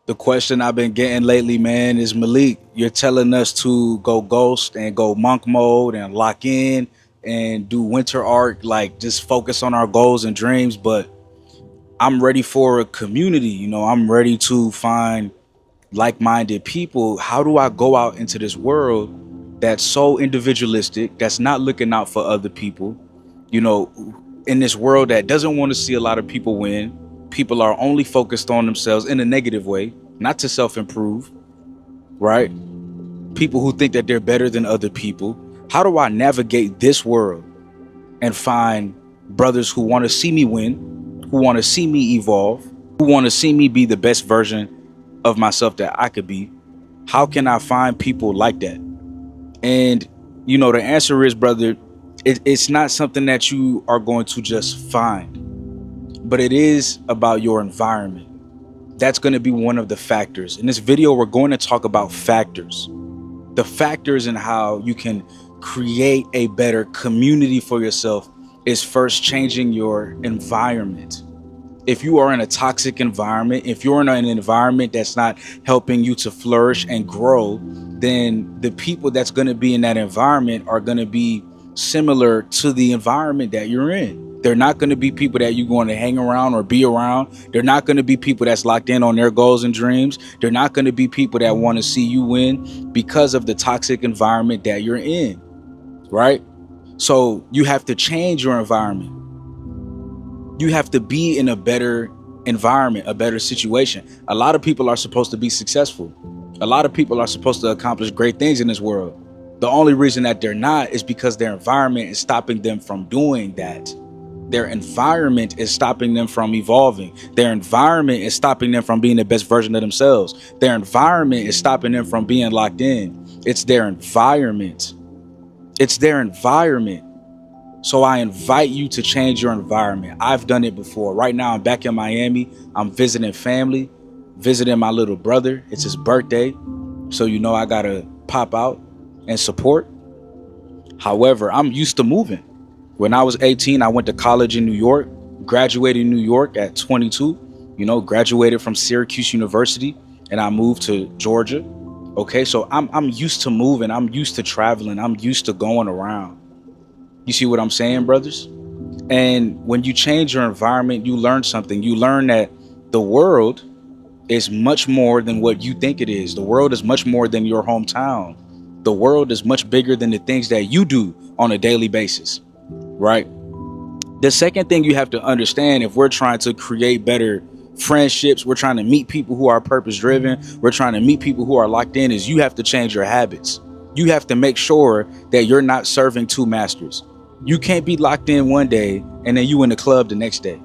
The question I've been getting lately, man, is Malik, you're telling us to go ghost and go monk mode and lock in and do winter arc, like just focus on our goals and dreams. But I'm ready for a community. I'm ready to find like-minded people. How do I go out into this world that's so individualistic, that's not looking out for other people, you know, in this world that doesn't want to see a lot of people win? People are only focused on themselves in a negative way, not to self-improve, right? People who think that they're better than other people. How do I navigate this world and find brothers who want to see me win, who want to see me evolve, who want to see me be the best version of myself that I could be? How can I find people like that? And the answer is, brother, it's not something that you are going to just find, but it is about your environment. That's going to be one of the factors. In this video, we're going to talk about factors, the factors in how you can create a better community for yourself is first changing your environment. If you are in a toxic environment, if you're in an environment that's not helping you to flourish and grow, then the people that's going to be in that environment are going to be similar to the environment that you're in. They're not going to be people that you're going to hang around or be around. They're not going to be people that's locked in on their goals and dreams. They're not going to be people that want to see you win because of the toxic environment that you're in, right? So you have to change your environment. You have to be in a better environment, a better situation. A lot of people are supposed to be successful. A lot of people are supposed to accomplish great things in this world. The only reason that they're not is because their environment is stopping them from doing that. Their environment is stopping them from evolving. Their environment is stopping them from being the best version of themselves. Their environment is stopping them from being locked in. It's their environment. It's their environment. So I invite you to change your environment. I've done it before. Right now, I'm back in Miami. I'm visiting family, visiting my little brother. It's his birthday. So, I got to pop out and support. However, I'm used to moving. When I was 18, I went to college in New York, graduated in New York at 22, graduated from Syracuse University, and I moved to Georgia. Okay, so I'm used to moving. I'm used to traveling. I'm used to going around. You see what I'm saying, brothers? And when you change your environment, you learn something. You learn that the world is much more than what you think it is. The world is much more than your hometown. The world is much bigger than the things that you do on a daily basis, right? The second thing you have to understand, if we're trying to create better friendships, we're trying to meet people who are purpose driven, we're trying to meet people who are locked in, is you have to change your habits. You have to make sure that you're not serving two masters. You can't be locked in one day and then you in the club the next day.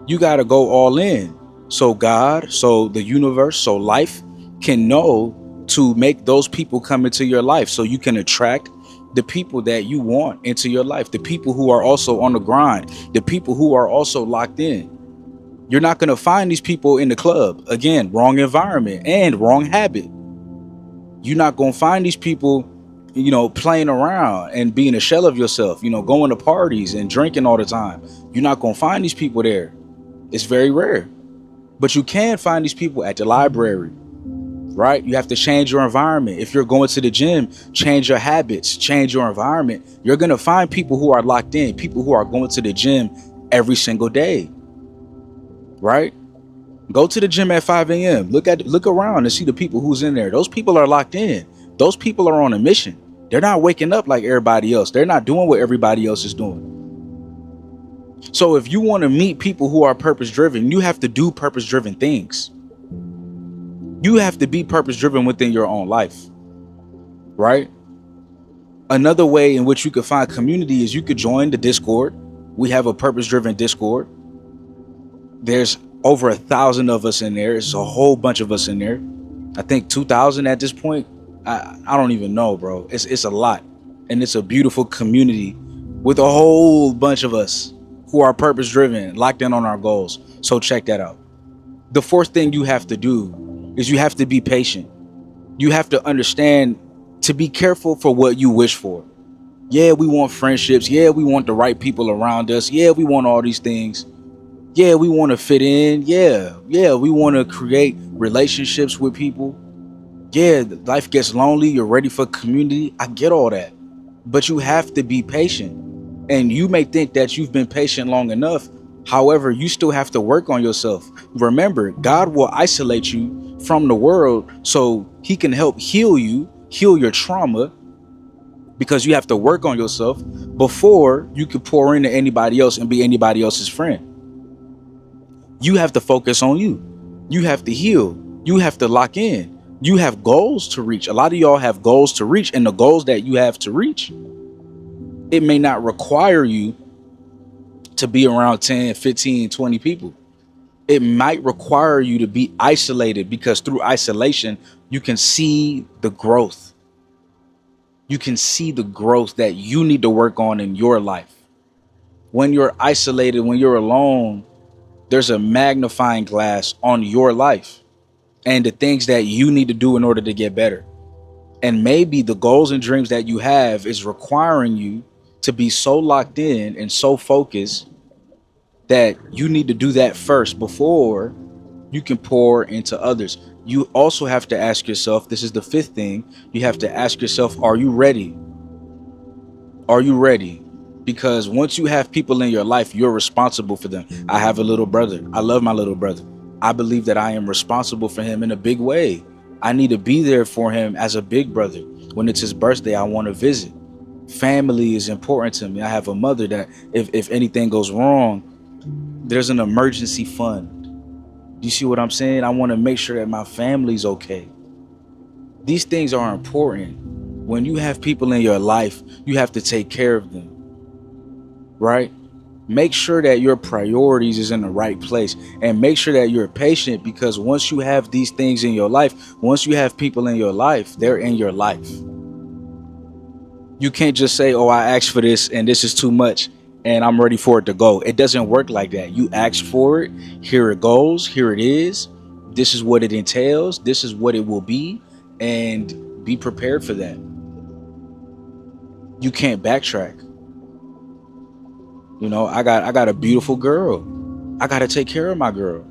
You got to go all in. So God, so the universe, so life can know to make those people come into your life so you can attract the people that you want into your life, the people who are also on the grind, the people who are also locked in. You're not going to find these people in the club. Again, wrong environment and wrong habit. You're not going to find these people playing around and being a shell of yourself, going to parties and drinking all the time. You're not going to find these people there. It's very rare. But you can find these people at the library, right? You have to change your environment. If you're going to the gym, change your habits, change your environment. You're going to find people who are locked in, people who are going to the gym every single day, right? Go to the gym at 5 a.m. Look around and see the people who's in there. Those people are locked in. Those people are on a mission. They're not waking up like everybody else. They're not doing what everybody else is doing. So if you want to meet people who are purpose driven, you have to do purpose driven things. You have to be purpose driven within your own life, right? Another way in which you could find community is you could join the Discord. We have a purpose driven Discord. There's over 1,000 of us in there. It's a whole bunch of us in there. I think 2,000 at this point. I don't even know, bro. It's a lot. And it's a beautiful community with a whole bunch of us who are purpose driven, locked in on our goals. So check that out. The fourth thing you have to do is you have to be patient. You have to understand to be careful for what you wish for. Yeah, we want friendships. Yeah, we want the right people around us. Yeah, we want all these things. Yeah, we want to fit in. Yeah, we want to create relationships with people. Yeah, life gets lonely. You're ready for community. I get all that. But you have to be patient. And you may think that you've been patient long enough. However, you still have to work on yourself. Remember, God will isolate you from the world so he can help heal you, heal your trauma, because you have to work on yourself before you can pour into anybody else and be anybody else's friend. You have to focus on you. You have to heal. You have to lock in. You have goals to reach. A lot of y'all have goals to reach, and the goals that you have to reach, it may not require you to be around 10, 15, 20 people. It might require you to be isolated, because through isolation, you can see the growth. You can see the growth that you need to work on in your life. When you're isolated, when you're alone, there's a magnifying glass on your life and the things that you need to do in order to get better. And maybe the goals and dreams that you have is requiring you to be so locked in and so focused that you need to do that first before you can pour into others. You also have to ask yourself, this is the fifth thing, you have to ask yourself, are you ready? Are you ready? Because once you have people in your life, you're responsible for them. I have a little brother. I love my little brother. I believe that I am responsible for him in a big way. I need to be there for him as a big brother. When it's his birthday, I want to visit. Family is important to me. I have a mother that if anything goes wrong, there's an emergency fund. You see what I'm saying? I want to make sure that my family's okay. These things are important. When you have people in your life, you have to take care of them, right? Make sure that your priorities is in the right place, and make sure that you're patient, because once you have these things in your life, once you have people in your life, they're in your life. You can't just say, oh, I asked for this and this is too much and I'm ready for it to go. It doesn't work like that. You ask for it, here it goes, here it is. This is what it entails, this is what it will be, and be prepared for that. You can't backtrack. You know, I got a beautiful girl. I got to take care of my girl.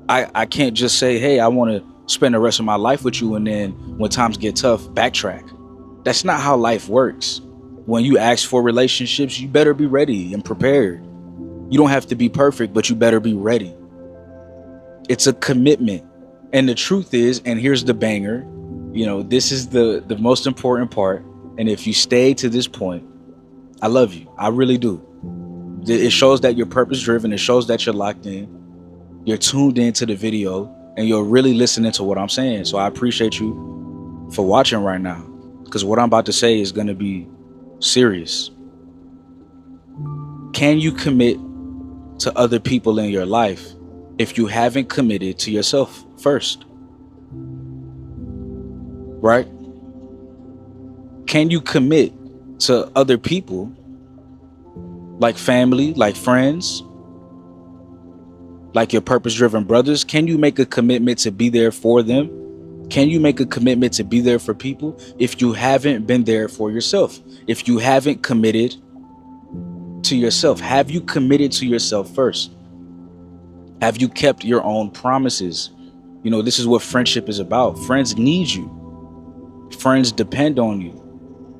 I can't just say, hey, I want to spend the rest of my life with you, and then when times get tough, backtrack. That's not how life works. When you ask for relationships, you better be ready and prepared. You don't have to be perfect, but you better be ready. It's a commitment. And the truth is, and here's the banger, you know, this is the most important part. And if you stay to this point, I love you. I really do. It shows that you're purpose driven. It shows that you're locked in. You're tuned into the video and you're really listening to what I'm saying. So I appreciate you for watching right now, because what I'm about to say is going to be serious. Can you commit to other people in your life if you haven't committed to yourself first? Right? Can you commit to other people, like family, like friends, like your purpose driven brothers? Can you make a commitment to be there for them? Can you make a commitment to be there for people if you haven't been there for yourself? If you haven't committed to yourself, have you committed to yourself first? Have you kept your own promises? You know, this is what friendship is about. Friends need you. Friends depend on you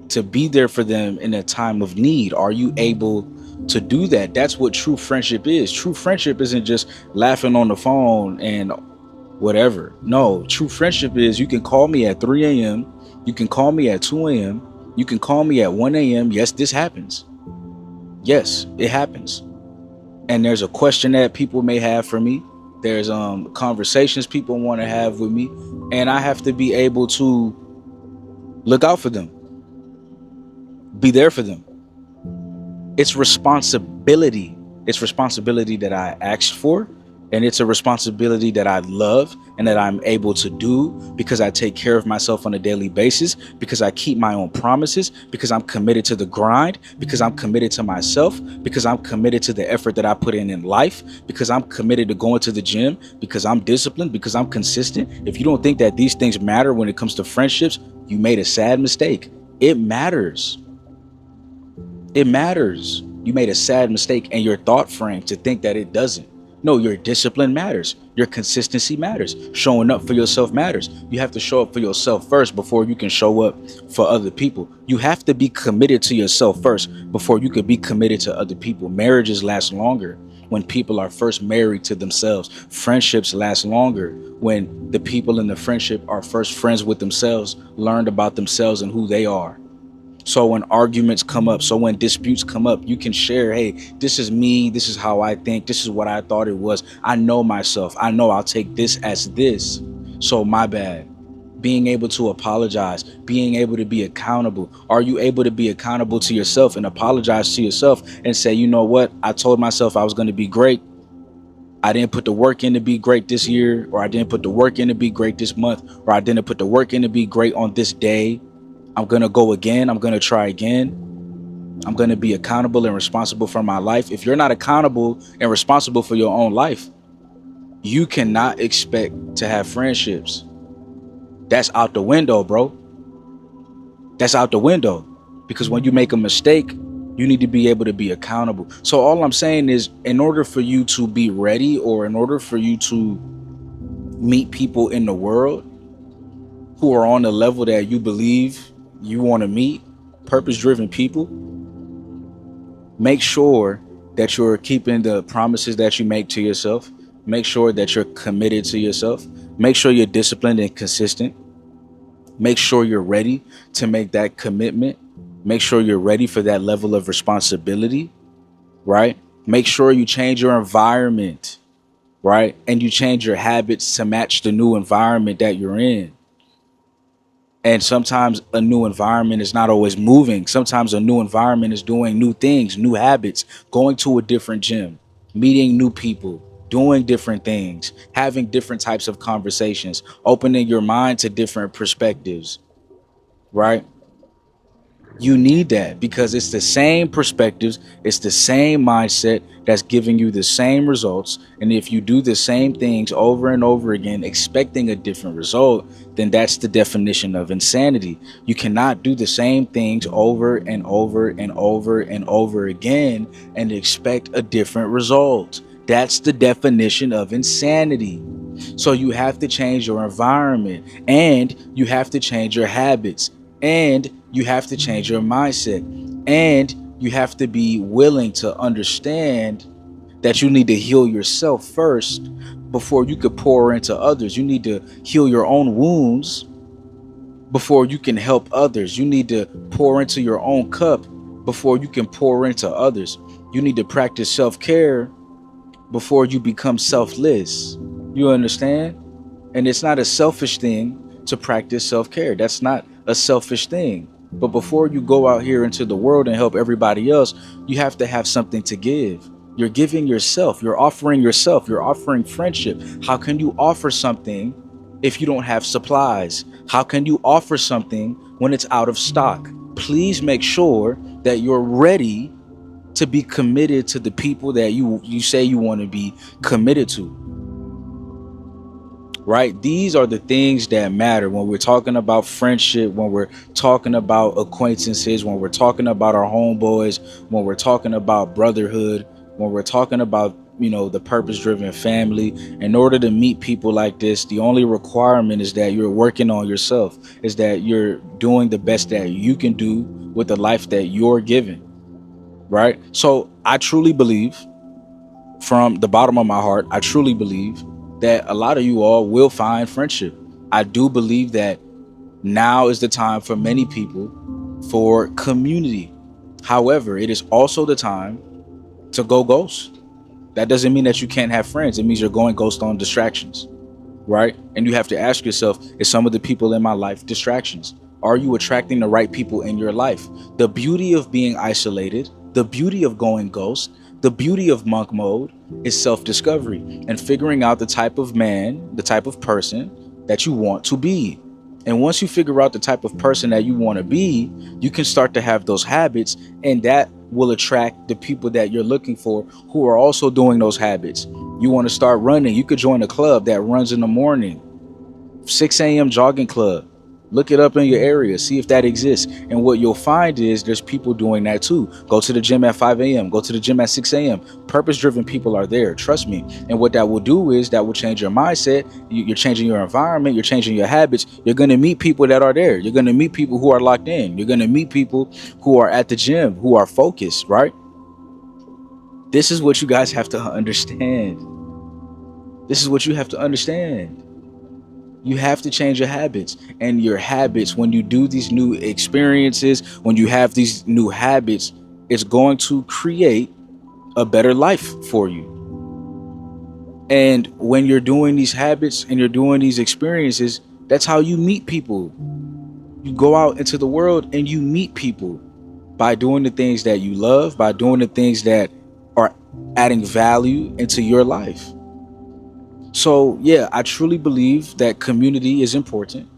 to be there for them in a time of need. Are you able to do that? That's what true friendship is. True friendship isn't just laughing on the phone and whatever. No, true friendship is, you can call me at 3 a.m. You can call me at 2 a.m. You can call me at 1 a.m. Yes, this happens. Yes, it happens. And there's a question that people may have for me. There's conversations people want to have with me. And I have to be able to look out for them. Be there for them. It's responsibility. It's responsibility that I asked for, and it's a responsibility that I love and that I'm able to do because I take care of myself on a daily basis, because I keep my own promises, because I'm committed to the grind, because I'm committed to myself, because I'm committed to the effort that I put in life, because I'm committed to going to the gym, because I'm disciplined, because I'm consistent. If you don't think that these things matter when it comes to friendships, you made a sad mistake. It matters. It matters. You made a sad mistake in your thought frame to think that it doesn't. No, your discipline matters. Your consistency matters. Showing up for yourself matters. You have to show up for yourself first before you can show up for other people. You have to be committed to yourself first before you could be committed to other people. Marriages last longer when people are first married to themselves. Friendships last longer when the people in the friendship are first friends with themselves, learned about themselves and who they are. So when arguments come up, so when disputes come up, you can share, hey, this is me, this is how I think, this is what I thought it was. I know myself. I know I'll take this as this. So my bad. Being able to apologize, being able to be accountable. Are you able to be accountable to yourself and apologize to yourself and say, you know what? I told myself I was going to be great. I didn't put the work in to be great this year, or I didn't put the work in to be great this month, or I didn't put the work in to be great on this day. I'm going to go again. I'm going to try again. I'm going to be accountable and responsible for my life. If you're not accountable and responsible for your own life, you cannot expect to have friendships. That's out the window, bro. That's out the window. Because when you make a mistake, you need to be able to be accountable. So all I'm saying is, in order for you to be ready, or in order for you to meet people in the world who are on the level that you believe you want to meet, purpose-driven people, make sure that you're keeping the promises that you make to yourself. Make sure that you're committed to yourself. Make sure you're disciplined and consistent. Make sure you're ready to make that commitment. Make sure you're ready for that level of responsibility, right? Make sure you change your environment, right? And you change your habits to match the new environment that you're in. And sometimes a new environment is not always moving. Sometimes a new environment is doing new things, new habits, going to a different gym, meeting new people, doing different things, having different types of conversations, opening your mind to different perspectives, right? You need that because it's the same perspectives, it's the same mindset that's giving you the same results. And if you do the same things over and over again, expecting a different result, then that's the definition of insanity. You cannot do the same things over and over and over and over again and expect a different result. That's the definition of insanity. So you have to change your environment, and you have to change your habits, and you have to change your mindset, and you have to be willing to understand that you need to heal yourself first before you could pour into others. You need to heal your own wounds before you can help others. You need to pour into your own cup before you can pour into others. You need to practice self-care before you become selfless. You understand? And it's not a selfish thing to practice self-care. That's not a selfish thing. But before you go out here into the world and help everybody else, you have to have something to give. You're giving yourself, you're offering friendship. How can you offer something if you don't have supplies? How can you offer something when it's out of stock? Please make sure that you're ready to be committed to the people that you say you want to be committed to. Right? These are the things that matter when we're talking about friendship, when we're talking about acquaintances, when we're talking about our homeboys, when we're talking about brotherhood, when we're talking about, the purpose-driven family. In order to meet people like this, the only requirement is that you're working on yourself, is that you're doing the best that you can do with the life that you're given. Right? So I truly believe, from the bottom of my heart, I truly believe that a lot of you all will find friendship. I do believe that now is the time for many people for community. However, it is also the time to go ghost. That doesn't mean that you can't have friends. It means you're going ghost on distractions, right? And you have to ask yourself, is some of the people in my life distractions? Are you attracting the right people in your life? The beauty of being isolated, the beauty of going ghost, the beauty of monk mode is self-discovery and figuring out the type of man, the type of person that you want to be. And once you figure out the type of person that you want to be, you can start to have those habits, and that will attract the people that you're looking for who are also doing those habits. You want to start running, you could join a club that runs in the morning, 6 a.m. jogging club. Look it up in your area, see if that exists. And what you'll find is there's people doing that too. Go to the gym at 5 a.m., go to the gym at 6 a.m. Purpose driven people are there, trust me. And what that will do is that will change your mindset. You're changing your environment, you're changing your habits. You're going to meet people that are there. You're going to meet people who are locked in. You're going to meet people who are at the gym, who are focused, right? This is what you guys have to understand. This is what you have to understand. You have to change your habits. And your habits, when you do these new experiences, when you have these new habits, it's going to create a better life for you. And when you're doing these habits and you're doing these experiences, that's how you meet people. You go out into the world and you meet people by doing the things that you love, by doing the things that are adding value into your life. So, yeah, I truly believe that community is important.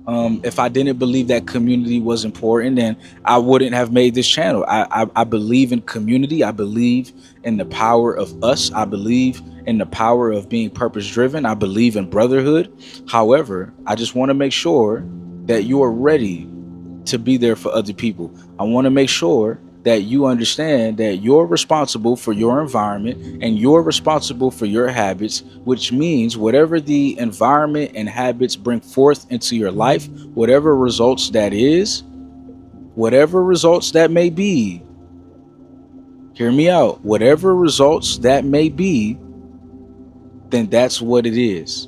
If I didn't believe that community was important, then I wouldn't have made this channel. I believe in community. I believe in the power of us. I believe in the power of being purpose driven. I believe in brotherhood. However, I just want to make sure that you are ready to be there for other people. I want to make sure that you understand that you're responsible for your environment and you're responsible for your habits, which means whatever the environment and habits bring forth into your life, whatever results that is, whatever results that may be, hear me out, whatever results that may be, then that's what it is.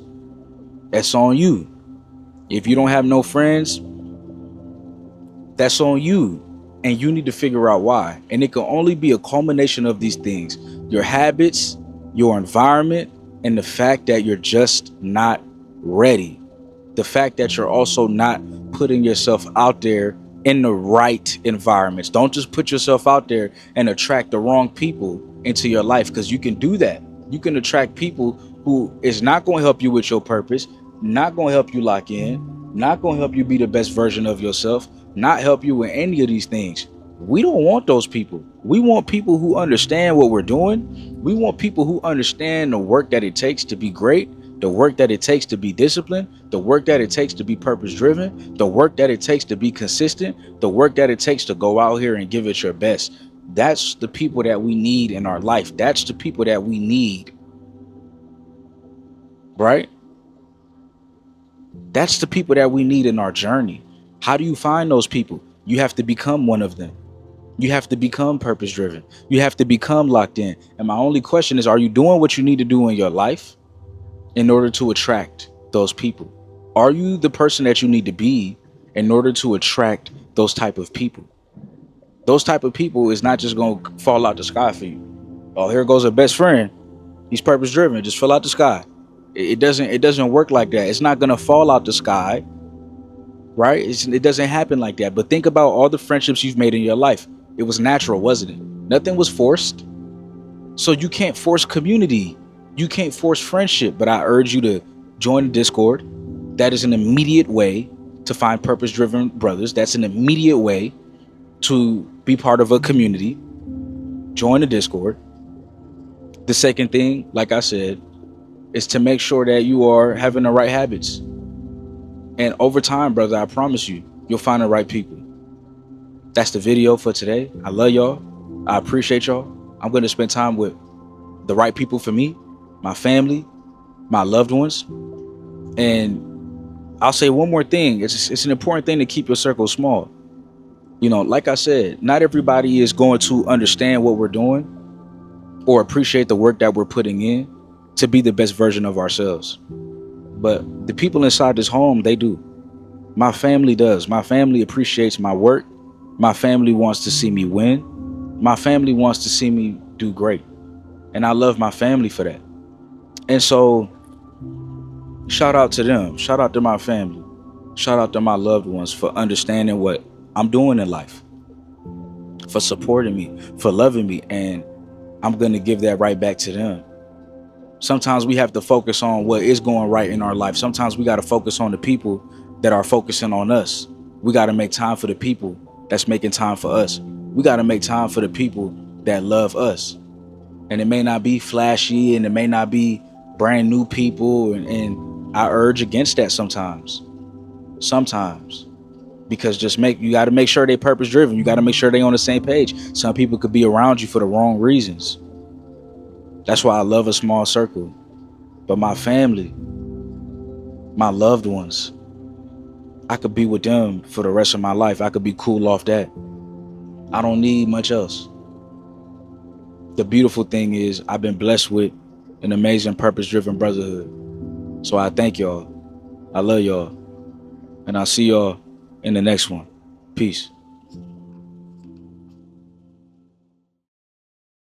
That's on you. If you don't have no friends, that's on you. And you need to figure out why. And it can only be a culmination of these things: your habits, your environment, and the fact that you're just not ready. The fact that you're also not putting yourself out there in the right environments. Don't just put yourself out there and attract the wrong people into your life, because you can do that. You can attract people who is not going to help you with your purpose, not going to help you lock in, not going to help you be the best version of yourself, not help you with any of these things. We don't want those people. We want people who understand what we're doing. We want people who understand the work that it takes to be great, the work that it takes to be disciplined, the work that it takes to be purpose driven, the work that it takes to be consistent, the work that it takes to go out here and give it your best. That's the people that we need in our life. That's the people that we need, right? That's the people that we need in our journey. How do you find those people? You have to become one of them. You have to become purpose driven. You have to become locked in. And my only question is, are you doing what you need to do in your life in order to attract those people? Are you the person that you need to be in order to attract those type of people? Those type of people is not just going to fall out the sky for you. Oh, here goes a best friend. He's purpose driven. Just fell out the sky. It doesn't work like that. It's not going to fall out the sky, right? It doesn't happen like that. But think about all the friendships you've made in your life. It was natural, wasn't it? Nothing was forced. So you can't force community. You can't force friendship. But I urge you to join the Discord. That is an immediate way to find purpose driven brothers. That's an immediate way to be part of a community. Join the Discord. The second thing, like I said, is to make sure that you are having the right habits. And over time, brother, I promise you, you'll find the right people. That's the video for today. I love y'all. I appreciate y'all. I'm going to spend time with the right people for me, my family, my loved ones. And I'll say one more thing. It's an important thing to keep your circle small. You know, like I said, not everybody is going to understand what we're doing or appreciate the work that we're putting in to be the best version of ourselves. But the people inside this home, they do. My family does. My family appreciates my work. My family wants to see me win. My family wants to see me do great. And I love my family for that. And so, shout out to them. Shout out to my family. Shout out to my loved ones for understanding what I'm doing in life, for supporting me, for loving me. And I'm going to give that right back to them. Sometimes we have to focus on what is going right in our life. Sometimes we got to focus on the people that are focusing on us. We got to make time for the people that's making time for us. We got to make time for the people that love us. And it may not be flashy and it may not be brand new people. And I urge against that sometimes. sometimes, because you got to make sure they purpose driven. You got to make sure they on the same page. Some people could be around you for the wrong reasons. That's why I love a small circle. But my family, my loved ones, I could be with them for the rest of my life. I could be cool off that. I don't need much else. The beautiful thing is I've been blessed with an amazing purpose driven brotherhood. So I thank y'all. I love y'all. And I'll see y'all in the next one. Peace.